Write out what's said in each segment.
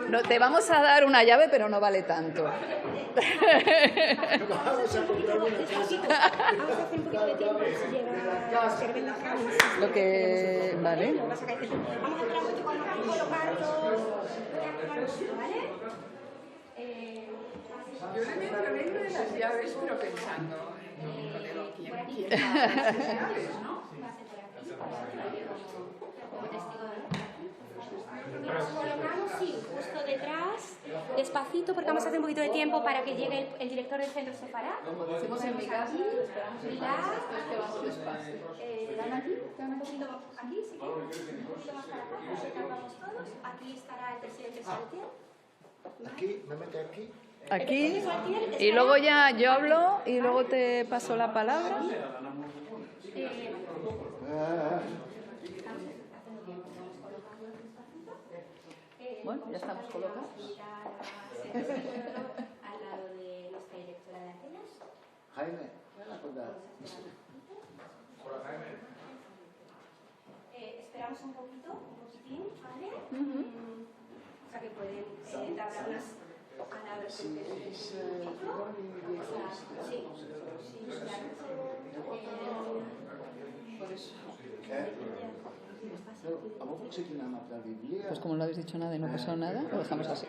No, te vamos a dar una llave, pero no vale tanto. Vamos a comprar una casa. Vamos a hacer un poquito de tiempo si llega a ser Lo que... Vale. Vamos a entrar mucho con colocarlos, ¿vale? Yo le meto dentro de las llaves, pero pensando quién quiere las llaves, ¿no? Nos colocamos, sí, justo detrás, despacito, porque vamos a hacer un poquito de tiempo para que llegue el director del centro Sefarad. Como decimos en mi casa, esperamos que vamos despacio. ¿Dan aquí? ¿Dan un poquito aquí? ¿Sí? Un poquito más para acá, vamos todos. Aquí estará el presidente Saltiel. Aquí, me mete aquí. Aquí, y luego ya yo hablo y luego te paso la palabra. Bueno, ya estamos colocados. Al lado de nuestra directora de Atenas. Jaime, ven a contar. Esperamos un poquitín, ¿vale? O sea que pueden entablar unas palabras. Sí, Pues como no habéis dicho nada y no ha pasado nada, lo dejamos así.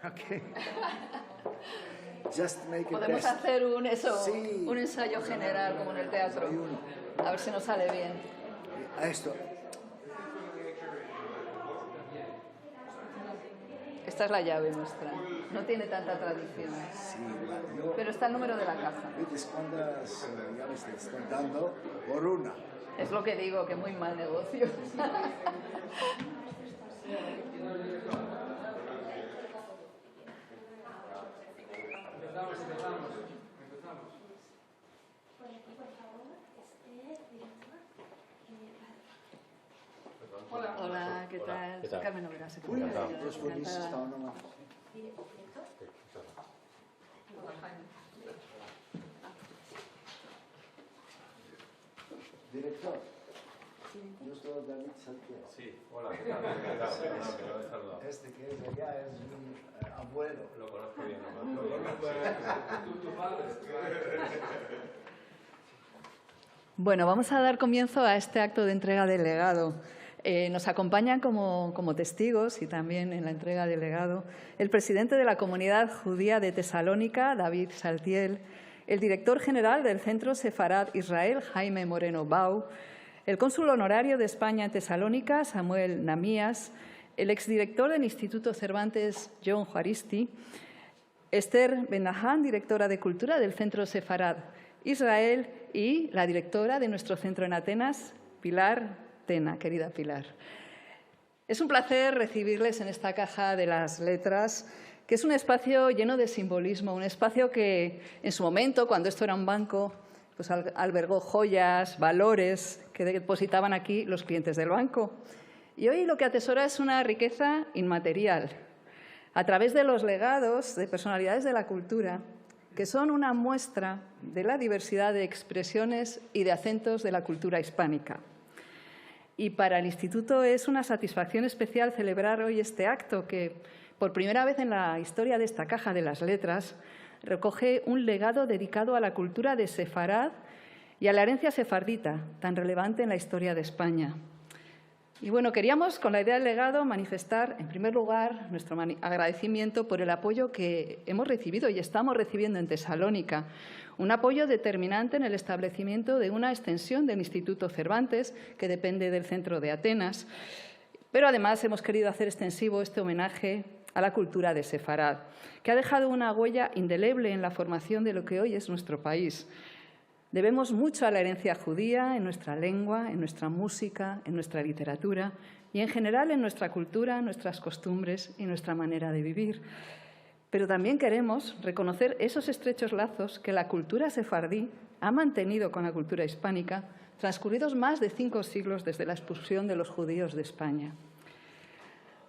Okay. Just make it Podemos best. hacer Sí. un ensayo general como en el teatro. A ver si nos sale bien. A esto. Esta es la llave nuestra. No tiene tanta tradición. Sí, yo, Pero está el número de la caja. ¿Viste cuántas llaves te están dando por una? Es lo que digo, que muy mal negocio. Hola, ¿qué tal? ¿Qué tal? Carmen Noguera, se Uy, encantada. los polis estaban nomás. Director, yo soy David Saltiel. Sí, hola, ¿qué tal? Encantado, me saludado. Este que es allá es mi abuelo. Lo conozco bien, lo conozco. Tu padre. Bueno, vamos a dar comienzo a este acto de entrega del legado. Nos acompañan como testigos y también en la entrega del legado el presidente de la comunidad judía de Tesalónica, David Saltiel, el director general del Centro Sefarad Israel, Jaime Moreno Bau, el cónsul honorario de España en Tesalónica, Samuel Namías, el exdirector del Instituto Cervantes, John Juaristi, Esther Benahan, directora de Cultura del Centro Sefarad Israel, y la directora de nuestro centro en Atenas, Pilar Tena, querida Pilar. Es un placer recibirles en esta Caja de las Letras, que es un espacio lleno de simbolismo, un espacio que en su momento, cuando esto era un banco, pues albergó joyas, valores que depositaban aquí los clientes del banco. Y hoy lo que atesora es una riqueza inmaterial, a través de los legados de personalidades de la cultura, que son una muestra de la diversidad de expresiones y de acentos de la cultura hispánica. Y para el Instituto es una satisfacción especial celebrar hoy este acto que, por primera vez en la historia de esta Caja de las Letras, recoge un legado dedicado a la cultura de Sefarad y a la herencia sefardita, tan relevante en la historia de España. Y bueno, queríamos, con la idea del legado, manifestar, en primer lugar, nuestro agradecimiento por el apoyo que hemos recibido y estamos recibiendo en Tesalónica, un apoyo determinante en el establecimiento de una extensión del Instituto Cervantes, que depende del Centro de Atenas, pero además hemos querido hacer extensivo este homenaje a la cultura de Sefarad, que ha dejado una huella indeleble en la formación de lo que hoy es nuestro país. Debemos mucho a la herencia judía en nuestra lengua, en nuestra música, en nuestra literatura y, en general, en nuestra cultura, nuestras costumbres y nuestra manera de vivir. Pero también queremos reconocer esos estrechos lazos que la cultura sefardí ha mantenido con la cultura hispánica, transcurridos más de 5 siglos desde la expulsión de los judíos de España.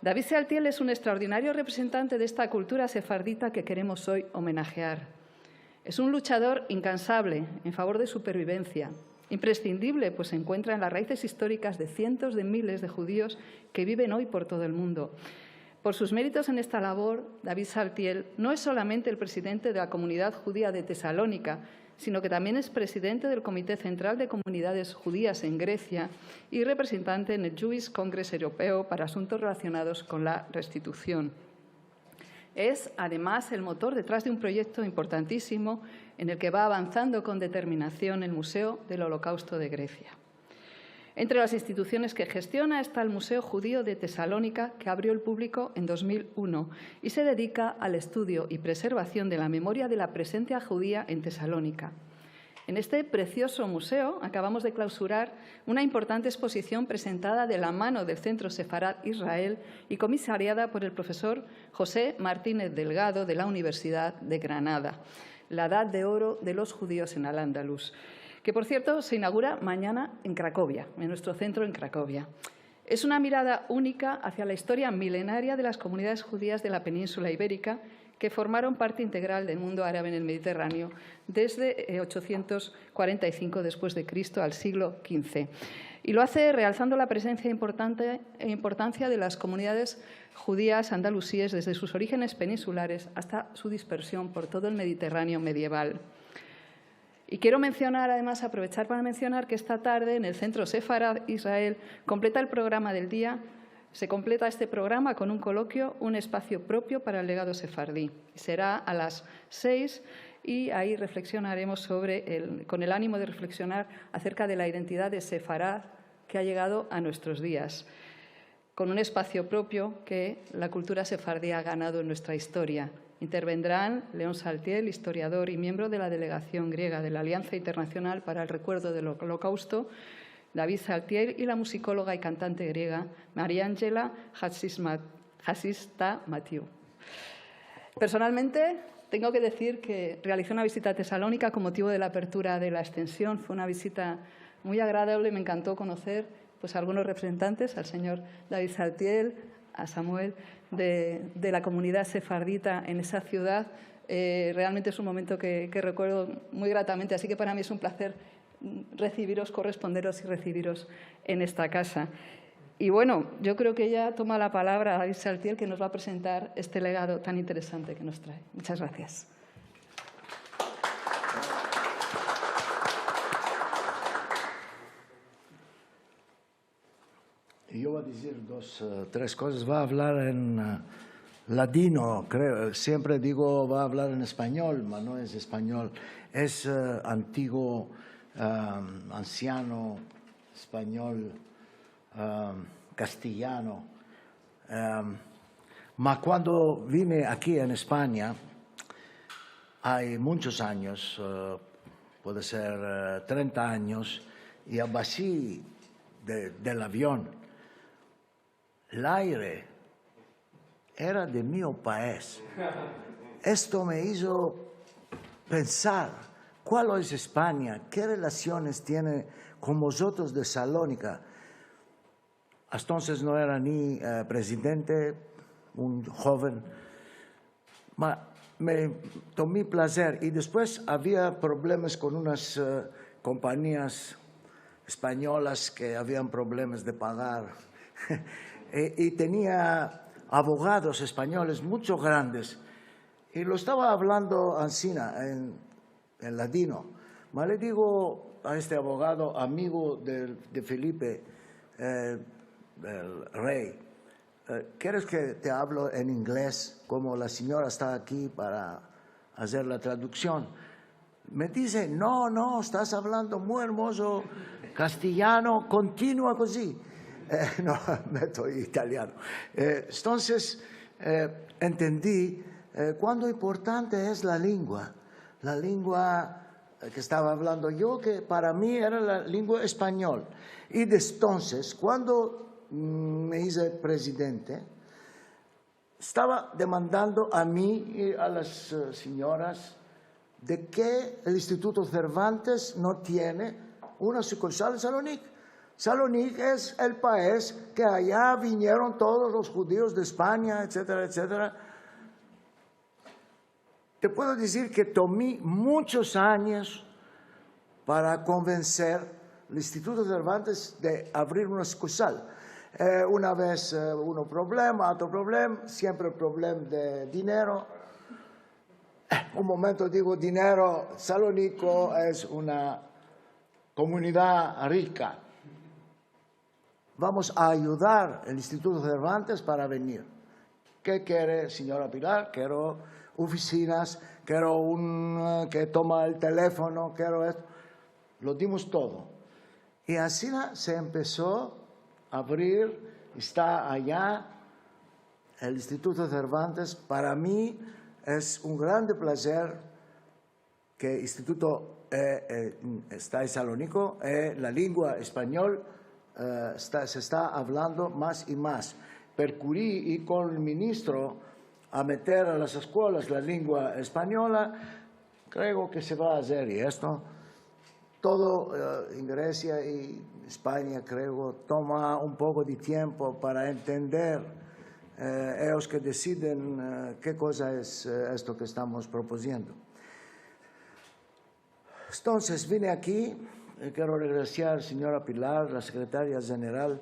David Saltiel es un extraordinario representante de esta cultura sefardita que queremos hoy homenajear. Es un luchador incansable en favor de supervivencia, imprescindible, pues se encuentra en las raíces históricas de cientos de miles de judíos que viven hoy por todo el mundo. Por sus méritos en esta labor, David Saltiel no es solamente el presidente de la comunidad judía de Tesalónica, sino que también es presidente del Comité Central de Comunidades Judías en Grecia y representante en el Jewish Congress Europeo para asuntos relacionados con la restitución. Es, además, el motor detrás de un proyecto importantísimo en el que va avanzando con determinación el Museo del Holocausto de Grecia. Entre las instituciones que gestiona está el Museo Judío de Tesalónica, que abrió al público en 2001 y se dedica al estudio y preservación de la memoria de la presencia judía en Tesalónica. En este precioso museo acabamos de clausurar una importante exposición presentada de la mano del Centro Sefarad Israel y comisariada por el profesor José Martínez Delgado de la Universidad de Granada, La Edad de Oro de los Judíos en Al-Ándalus, que, por cierto, se inaugura mañana en Cracovia, en nuestro centro en Cracovia. Es una mirada única hacia la historia milenaria de las comunidades judías de la península ibérica que formaron parte integral del mundo árabe en el Mediterráneo desde 845 después de Cristo al siglo XV. Y lo hace realzando la presencia e importancia de las comunidades judías andalusíes desde sus orígenes peninsulares hasta su dispersión por todo el Mediterráneo medieval. Y quiero mencionar, además, aprovechar para mencionar que esta tarde en el Centro Sefarad Israel completa el programa del día. Se completa este programa con un coloquio, un espacio propio para el legado sefardí. Será a las 6 y ahí reflexionaremos con el ánimo de reflexionar acerca de la identidad de Sefarad que ha llegado a nuestros días, con un espacio propio que la cultura sefardí ha ganado en nuestra historia. Intervendrán León Saltiel, historiador y miembro de la delegación griega de la Alianza Internacional para el Recuerdo del Holocausto, David Saltiel, y la musicóloga y cantante griega Mariangela Hatzista-Mathieu. Personalmente, tengo que decir que realicé una visita a Tesalónica con motivo de la apertura de la extensión. Fue una visita muy agradable, me encantó conocer a algunos representantes, al señor David Saltiel, a Samuel, de la comunidad sefardita en esa ciudad. Realmente es un momento que recuerdo muy gratamente, así que para mí es un placer recibiros, corresponderos y recibiros en esta casa. Y bueno, yo creo que ya toma la palabra David Saltiel, que nos va a presentar este legado tan interesante que nos trae. Muchas gracias. Yo voy a decir tres cosas. Va a hablar en ladino, creo. Siempre digo va a hablar en español, pero no es español. Es antiguo, anciano, español, castellano. Pero cuando vine aquí en España, hay muchos años, puede ser 30 años, y abasí del avión. El aire era de mi país. Esto me hizo pensar, ¿cuál es España? ¿Qué relaciones tiene con vosotros de Salónica? Entonces no era ni presidente, un joven. Me tomé placer y después había problemas con unas compañías españolas que habían problemas de pagar. Y tenía abogados españoles mucho grandes. Y lo estaba hablando Ancina en ladino. Le digo a este abogado, amigo de Felipe, el rey, ¿quieres que te hablo en inglés como la señora está aquí para hacer la traducción? Me dice, no, estás hablando muy hermoso castellano, continúa así. No, meto italiano. Entonces, entendí cuán importante es la lengua que estaba hablando yo, que para mí era la lengua español. Y entonces, cuando me hice presidente, estaba demandando a mí y a las señoras de que el Instituto Cervantes no tiene una sucursal en Salónica. Salónica es el país que allá vinieron todos los judíos de España, etcétera, etcétera. Te puedo decir que tomé muchos años para convencer al Instituto Cervantes de abrir una sucursal. Una vez un problema, otro problema, siempre el problema de dinero. Un momento digo dinero, Salónico es una comunidad rica. Vamos a ayudar al Instituto Cervantes para venir. ¿Qué quiere, señora Pilar? Quiero oficinas, quiero que toma el teléfono, quiero esto. Lo dimos todo. Y así se empezó a abrir, está allá el Instituto Cervantes. Para mí es un grande placer que el Instituto está en Salónico, la lengua española se está hablando más y más. Percurí y con el ministro a meter a las escuelas la lengua española, creo que se va a hacer y esto. Todo en Grecia y España, creo, toma un poco de tiempo para entender ellos que deciden qué cosa es esto que estamos proponiendo. Entonces, vine aquí, quiero regresar, señora Pilar, la secretaria general.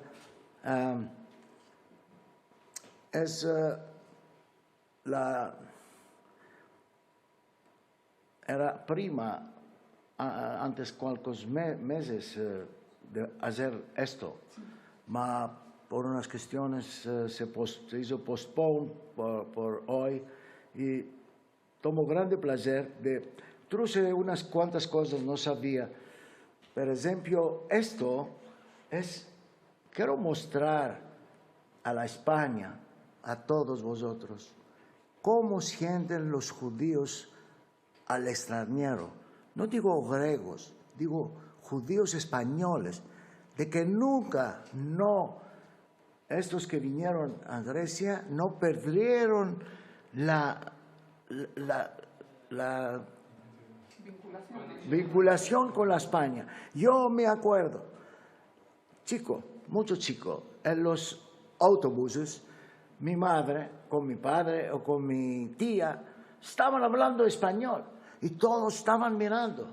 Era prima antes cuantos meses de hacer esto, pero por unas cuestiones se hizo postpone por hoy y tomo grande placer de traje unas cuantas cosas no sabía. Por ejemplo, esto quiero mostrar a la España, a todos vosotros, cómo sienten los judíos al extranjero. No digo griegos, digo judíos españoles, de que nunca, estos que vinieron a Grecia, no perdieron la vinculación con la España. Yo me acuerdo, mucho chico, en los autobuses, mi madre con mi padre o con mi tía estaban hablando español y todos estaban mirando.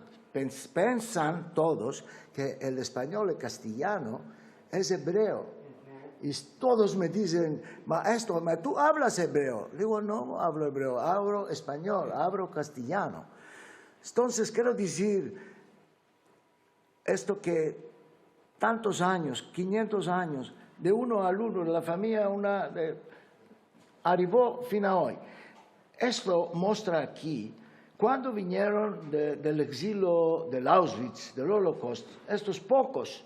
Pensan todos que el español y castellano es hebreo. Y todos me dicen, maestro, ¿tú hablas hebreo? Digo, no hablo hebreo, hablo español, hablo castellano. Entonces, quiero decir esto que tantos años, 500 años, de uno al uno, de la familia, arribó fin a hoy. Esto muestra aquí, cuando vinieron del exilio del Auschwitz, del Holocausto, estos pocos,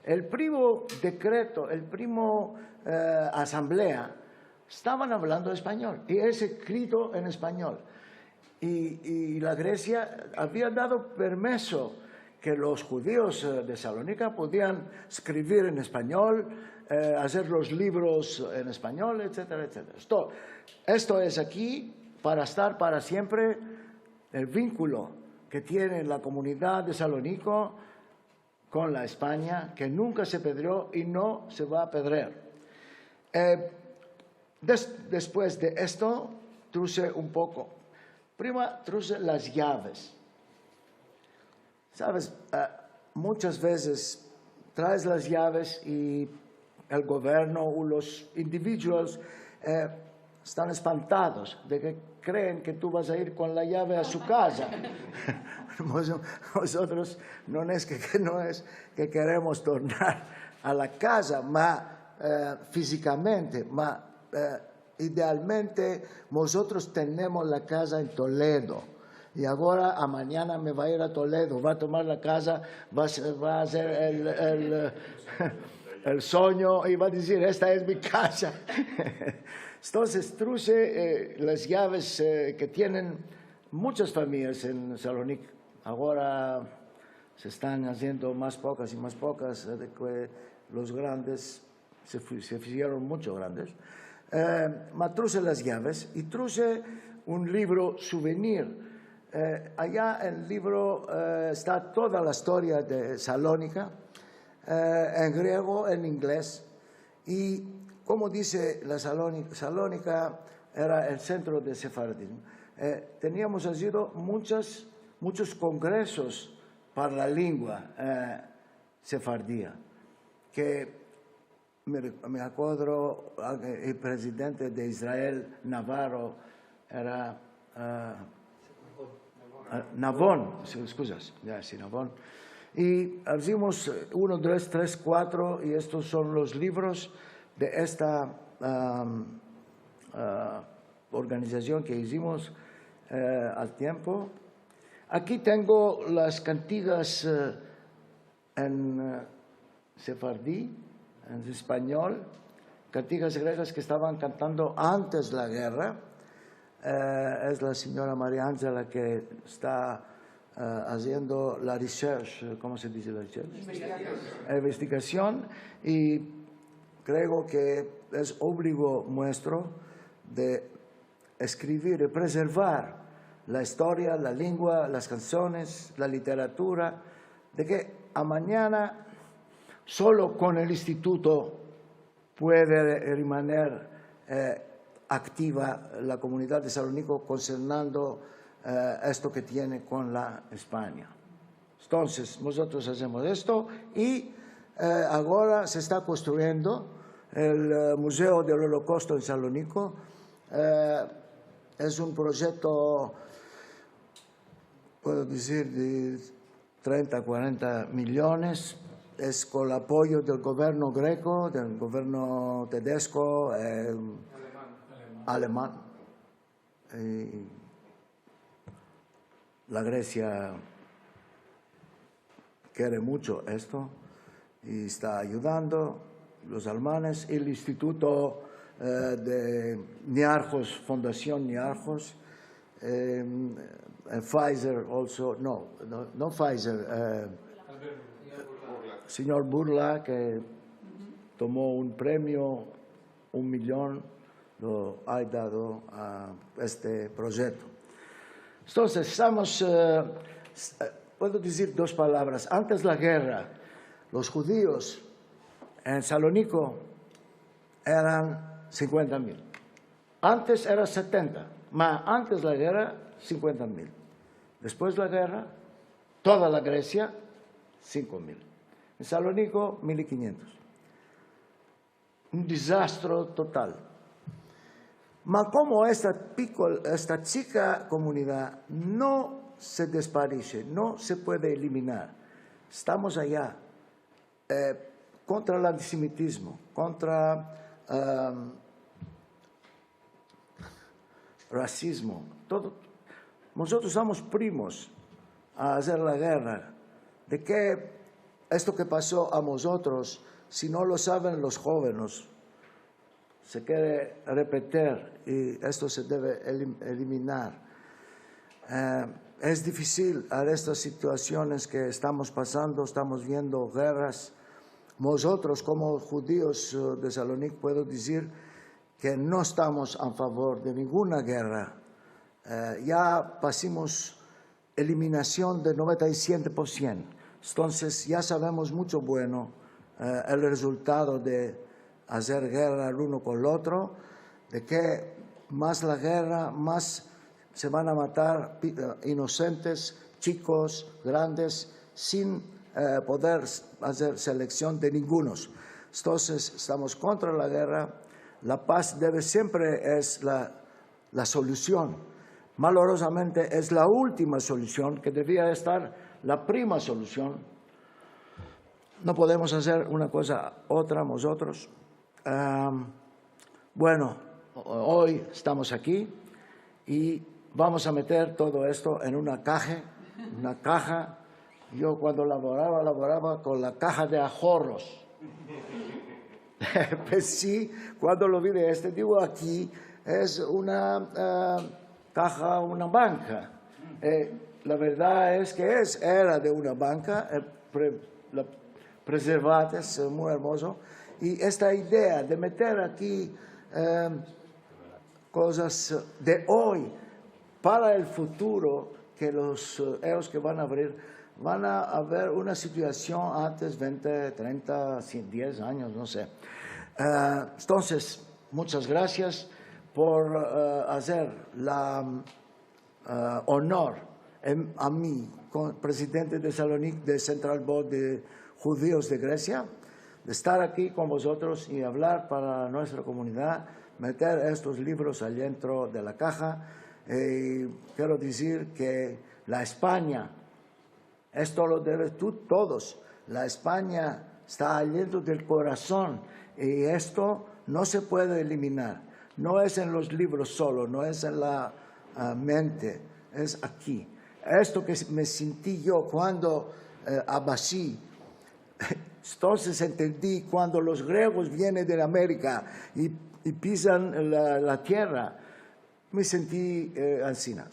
el primo decreto, el primo asamblea, estaban hablando español y es escrito en español. Y la Grecia había dado permiso que los judíos de Salónica podían escribir en español, hacer los libros en español, etcétera, etcétera. Esto es aquí para estar para siempre el vínculo que tiene la comunidad de Salónico con la España, que nunca se perdió y no se va a perder. Después de esto, traje un poco. Prima, traje las llaves. Sabes, muchas veces traes las llaves y el gobierno o los individuos están espantados de que creen que tú vas a ir con la llave a su casa. Nosotros no es que queremos tornar a la casa, físicamente, idealmente nosotros tenemos la casa en Toledo. Y ahora a mañana me va a ir a Toledo, va a tomar la casa, va a hacer el sueño y va a decir, esta es mi casa. Entonces, traje las llaves que tienen muchas familias en Salónica. Ahora se están haciendo más pocas y más pocas, de que los grandes se hicieron mucho grandes. ma truse las llaves y truse un libro souvenir. Allá en el libro está toda la historia de Salónica, en griego, en inglés, y como dice la Salónica era el centro de sefardismo. Teníamos allí muchos congresos para la lengua sefardía, que me acuerdo el presidente de Israel, Navarro, era Navon, excusas, sí, Navon. Y hicimos 1, 2, 3, 4, y estos son los libros de esta organización que hicimos al tiempo. Aquí tengo las cantigas en sefardí, en español, cantigas griegas que estaban cantando antes de la guerra. Es la señora María Ángela que está haciendo la research, ¿cómo se dice la research? Investigación, y creo que es obligo nuestro de escribir y preservar la historia, la lengua, las canciones, la literatura, de que a mañana solo con el instituto puede remaner activa la comunidad de Salónica concernando esto que tiene con la España. Entonces, nosotros hacemos esto y ahora se está construyendo el Museo del Holocausto en Salónica. Es un proyecto, puedo decir, de 30, 40 millones. Es con el apoyo del gobierno greco, del gobierno tedesco, alemán. La Grecia quiere mucho esto y está ayudando los alemanes. El Instituto de Niarchos, Fundación Niarchos, Pfizer also, no Pfizer, señor Burla, que tomó un premio, 1 millón, lo ha dado a este proyecto. Entonces, estamos, puedo decir 2 palabras. Antes de la guerra, los judíos en Salónica eran 50.000. Antes era 70, pero antes de la guerra, 50.000. Después de la guerra, toda la Grecia, 5.000. En Salónica, 1.500. Un desastre total. Ma como esta chica comunidad no se desaparece, no se puede eliminar, estamos allá contra el antisemitismo, contra racismo. Nosotros somos primos a hacer la guerra. ¿De qué esto que pasó a nosotros, si no lo saben los jóvenes, se quiere repetir y esto se debe eliminar? Es difícil a estas situaciones que estamos pasando, estamos viendo guerras. Nosotros como judíos de Salónica puedo decir que no estamos a favor de ninguna guerra. Ya pasamos eliminación de 97%. Entonces ya sabemos mucho bueno el resultado de hacer guerra el uno con el otro, de que más la guerra, más se van a matar inocentes, chicos, grandes, sin poder hacer selección de ningunos. Entonces, estamos contra la guerra. La paz debe siempre es la solución. Malorosamente es la última solución, que debía estar la primera solución. No podemos hacer una cosa otra nosotros. Bueno, hoy estamos aquí y vamos a meter todo esto en una caja. Yo cuando laboraba con la caja de ahorros. Pues sí, cuando lo vi de digo, aquí es una caja, una banca. La verdad es que era de una banca, preservada, es muy hermoso. Y esta idea de meter aquí cosas de hoy para el futuro, que ellos que van a abrir, van a ver una situación antes 20, 30, 10 años, no sé. Entonces, muchas gracias por hacer la honor a mí, presidente de Salónica, de Central Board de Judíos de Grecia, de estar aquí con vosotros y hablar para nuestra comunidad, meter estos libros adentro de la caja. Quiero decir que la España, esto lo debes tú todos, la España está adentro del corazón y esto no se puede eliminar. No es en los libros solo, no es en la mente, es aquí. Esto que me sentí yo cuando Abbasí, entonces entendí cuando los griegos vienen de América y pisan la tierra, me sentí ansina.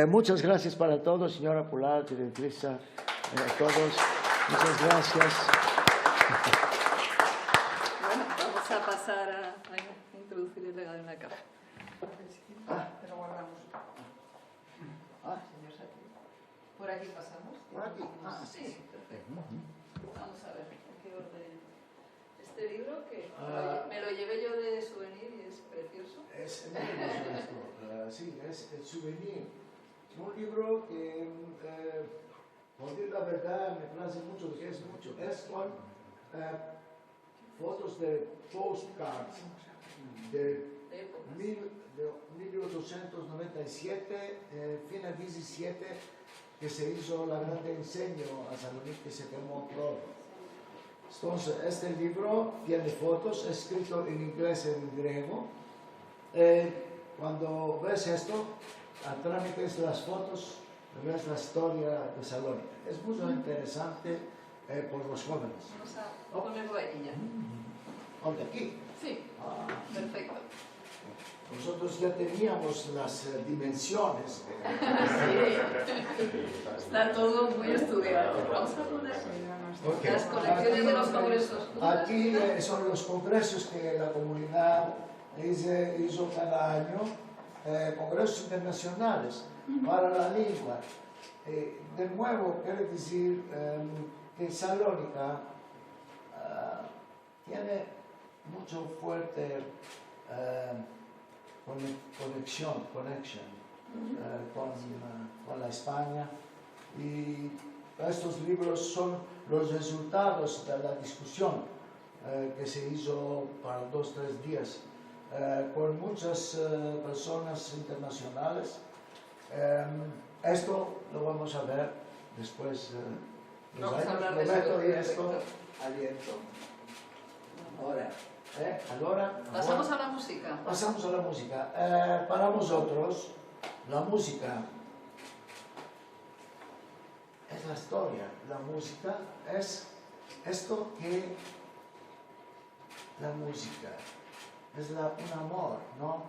Muchas gracias para todos, señora Polar, directriza, a todos. Muchas gracias. Bueno, vamos a pasar a introducir el legado en la caja. Pero guardamos. Señor Sati, ¿por aquí pasamos? ¿Por aquí? Sí, perfecto. Vamos a ver en qué orden. Este libro que me lo llevé yo de souvenir y es precioso. Es sí, es el souvenir. Un libro que, por decir la verdad, me place mucho, que es mucho. Es con fotos de postcards de 1897, fin del 17, que se hizo la gran enseño a Salónica, que se quemó todo. Entonces, este libro tiene fotos, escrito en inglés y en griego. Cuando ves esto, tramites las fotos, ves la historia de Salónica. Es muy interesante por los jóvenes. Vamos a ponerlo ahí ya. ¿Dónde? Aquí. Sí, perfecto. Nosotros ya teníamos las dimensiones. Está todo muy estudiado. Vamos a poner las colecciones de los congresos. Aquí son los congresos que la comunidad hizo cada año, congresos internacionales para la lengua. De nuevo, quiero decir que Salónica tiene mucho fuerte connection con la España, y estos libros son los resultados de la discusión que se hizo para 2 o 3 días con muchas personas internacionales. Esto lo vamos a ver después. Vamos a hablar de Roberto, y eso. esto aliento. Ahora. Pasamos a la música. Pasamos a la música. Para vosotros, la música es la historia. La música es esto que la música es un amor, ¿no?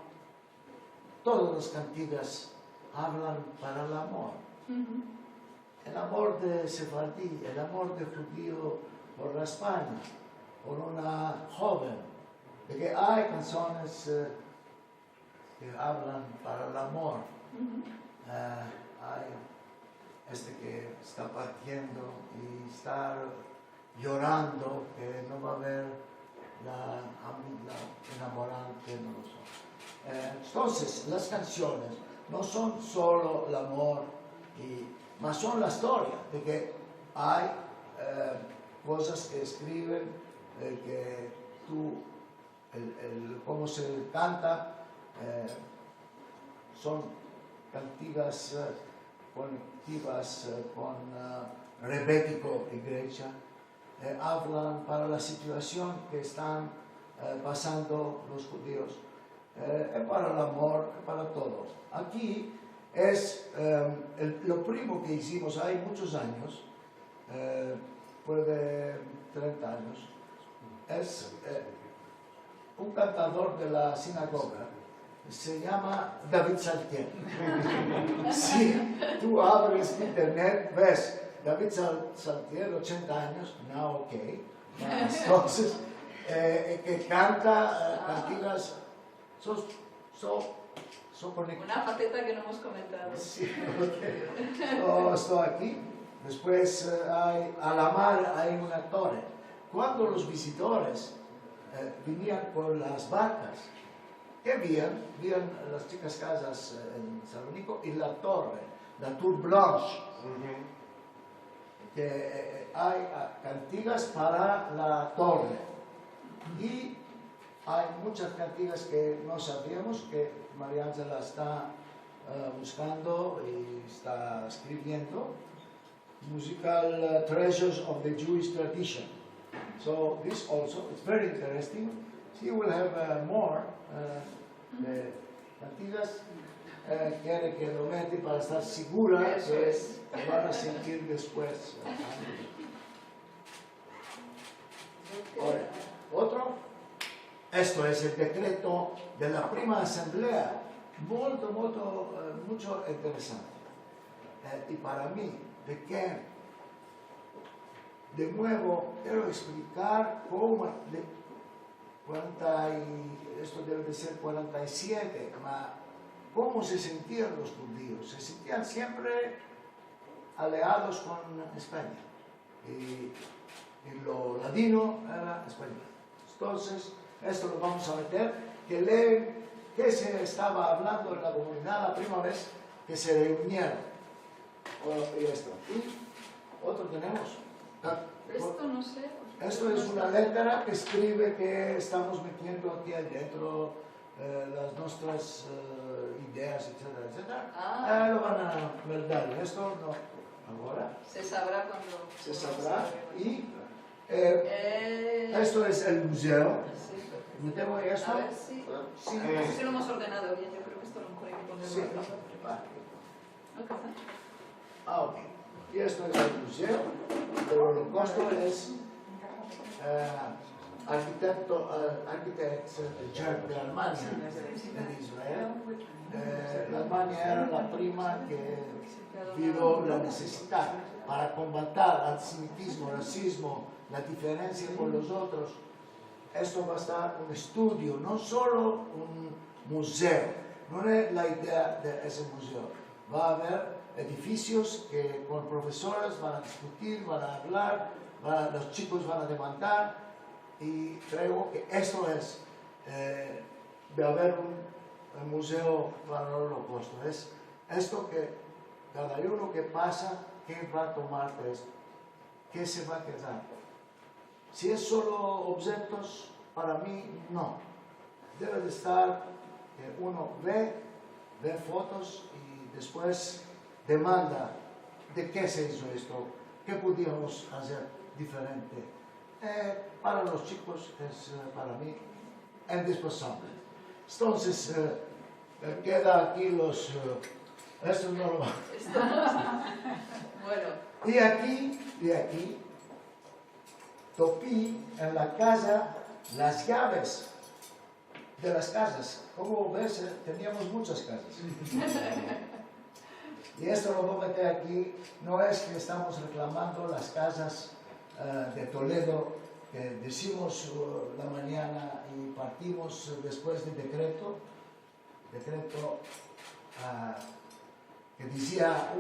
Todas las cantigas hablan para el amor. El amor de sefardí, el amor de judío por la España, por una joven. Porque hay canciones que hablan para el amor. Hay este que está partiendo y está llorando, que no va a ver la enamorante, no lo son. Entonces, las canciones no son solo el amor, mas son la historia, de que hay cosas que escriben, que tú, cómo se canta, son cantigas conectivas con rebético y Grecia, hablan para la situación que están pasando los judíos, para el amor, para todo. Aquí es lo primo que hicimos, hay muchos años, fue de 30 años, es un cantador de la sinagoga, se llama David Saltier. Si tú abres internet, ves David Saltier, 80 años, now ok. Entonces, que canta cantigas. Una faceta que no hemos comentado. Sí, estoy aquí. Después a la mar hay una torre. Cuando los visitores venían con las barcas, ¿qué veían? Veían las chicas casas en Salónico y la torre, la Tour Blanche. Que hay cantigas para la torre. Y hay muchas cantigas que no sabíamos, que María Ángela está buscando y está escribiendo. Musical treasures of the Jewish tradition. So this also, it's very interesting. She will have more cantigas. Quiere que lo mete para estar segura que van a sentir después. Ahora, otro. Esto es el decreto de la prima asamblea, mucho interesante. Y para mí, pequeño, de nuevo, quiero explicar cómo, esto debe de ser 47, cómo se sentían los judíos. Se sentían siempre aliados con España. Y lo ladino era español. Entonces, esto lo vamos a meter, que leen qué se estaba hablando en la comunidad la primera vez que se reunieron. Y esto. Y otro tenemos. Esto no sé. Esto es una letra que escribe que estamos metiendo aquí adentro las nuestras ideas, etcétera, etcétera. Lo van a ver. Esto no. Ahora. Se sabrá cuando... Se sabrá. Y esto es el museo. ¿Metemos esto? A ver si lo hemos ordenado bien. Yo creo que esto lo hay que poner. Sí. Ok. Y esto es el museo del Holocausto. Es arquitecto de Alemania en Israel. Alemania era la prima que vio la necesidad para combatir antisemitismo, racismo, la diferencia con los otros. Esto va a estar un estudio, no solo un museo. No es la idea de ese museo. Va a haber edificios que con profesores van a discutir, van a hablar, los chicos van a demandar, y creo que esto es de haber un museo para el Holocausto. Es esto que cada uno que pasa, ¿qué va a tomar de esto? ¿Qué se va a quedar? Si es solo objetos, para mí no. Debe de estar que uno ve fotos y después demanda de qué se hizo esto, qué podíamos hacer diferente. Para los chicos es para mí indispensable. Entonces, queda aquí los... esto no lo va. Bueno. Y aquí, topí en la casa las llaves de las casas. Como ves, teníamos muchas casas. Y esto lo voy a meter aquí. No es que estamos reclamando las casas de Toledo, que decimos la mañana y partimos después del decreto que decía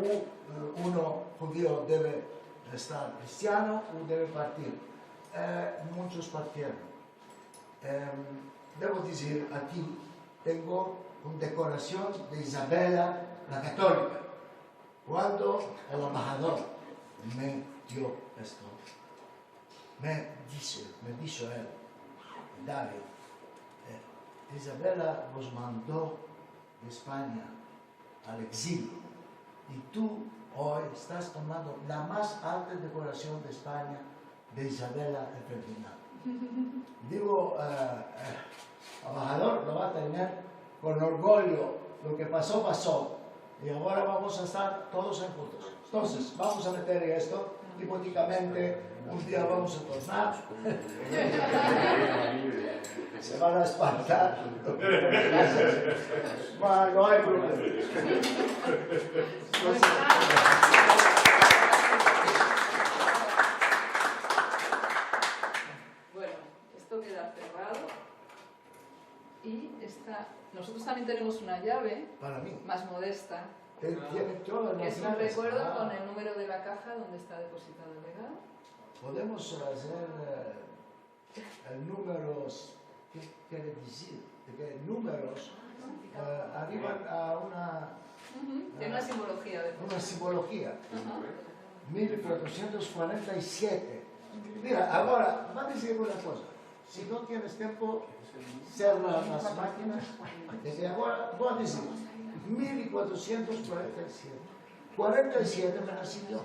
uno judío debe estar cristiano o debe partir. Muchos partieron. Debo decir, aquí tengo una decoración de Isabela la Católica. Cuando el embajador me dio esto, me dijo él, David, Isabela nos mandó de España al exilio y tú hoy estás tomando la más alta decoración de España de Isabela de Ferdinand. Digo, embajador, lo va a tener con orgullo, lo que pasó, pasó. Y ahora vamos a estar todos juntos. Entonces, vamos a meter esto, hipotéticamente, un día vamos a tornar. Se van a espantar. Bueno, no hay problema. Bueno, esto queda nosotros también tenemos una llave para mí. más modesta, Tiene todas que las es un llaves. recuerdo Ah, con el número de la caja donde está depositado el legado. Podemos hacer el números, ¿qué quiere decir? Que números arriban a Tiene una simbología de una simbología. Ajá. 1447. Mira, ahora, va a decir una cosa. Si no tienes tiempo, cerra las máquinas. Desde ahora, voy a decir 1447. 47 me nací yo.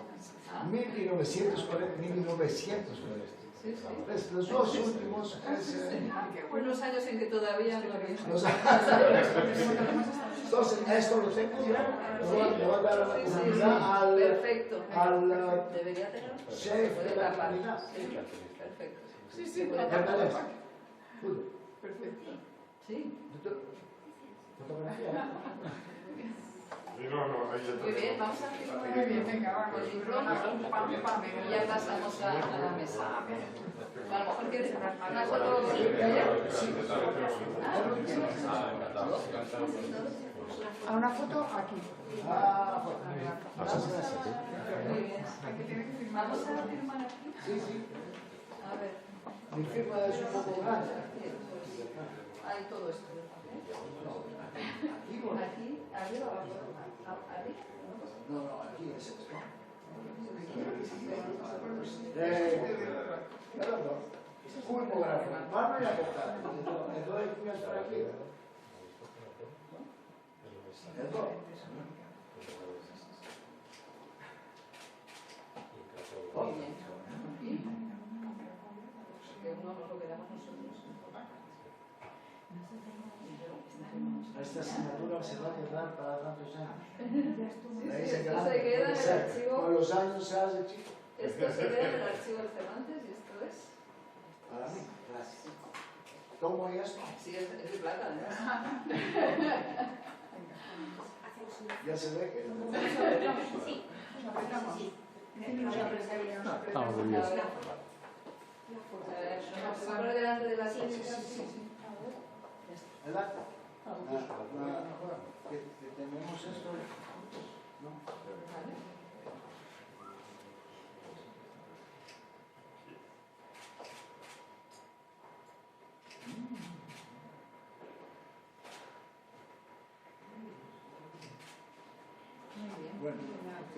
1940, 1940. Sí, sí. ¿Ves? Los dos últimos es... Unos años en que todavía no había. Entonces, esto lo tengo ya. Le voy a dar a la Sí, sí, comunidad al... perfecto. al Debería tenerlo. chef Puede de la tapar. comunidad. Sí, perfecto. Sí, sí, Puede papá, tapar. Fernández. papá. Julio, Perfecto. Sí. fotografía. Muy bien, vamos a firmar Muy bien, venga, vamos. con diploma y ya pasamos a la mesa. A lo mejor quieres una foto. A una foto aquí. Ah, muchas gracias. Muy bien. Vamos a firmar aquí. Sí, sí. A ver. Mi firma es un poco grande. Hay todo esto. Aquí, bueno. Aquí, arriba, abajo. Arriba. No, no, aquí es esto. Culmografía. Vamos a buscar. Le doy unas para aquí. Le doy. Muy bien. Que uno nos lo quedamos nosotros. Esta asignatura se va a quedar para tantos años. Esto se queda en el archivo. Con los años se hace chico. Esto se queda en el archivo de Cervantes y esto es. Para mí, gracias. ¿Tomo esto? Sí, es de plata, además. Ya se ve que... Sí. Por delante de la Sí, sí, sí. ¿El acta? Que tenemos esto. ¿No? Bueno, ok.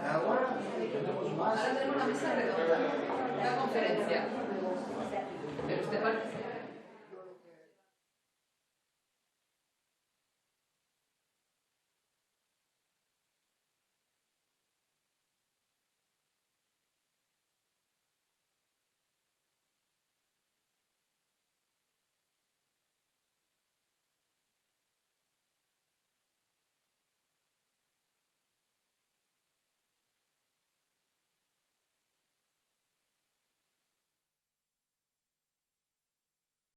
Ahora tenemos más. Ahora tenemos una mesa redonda, una conferencia.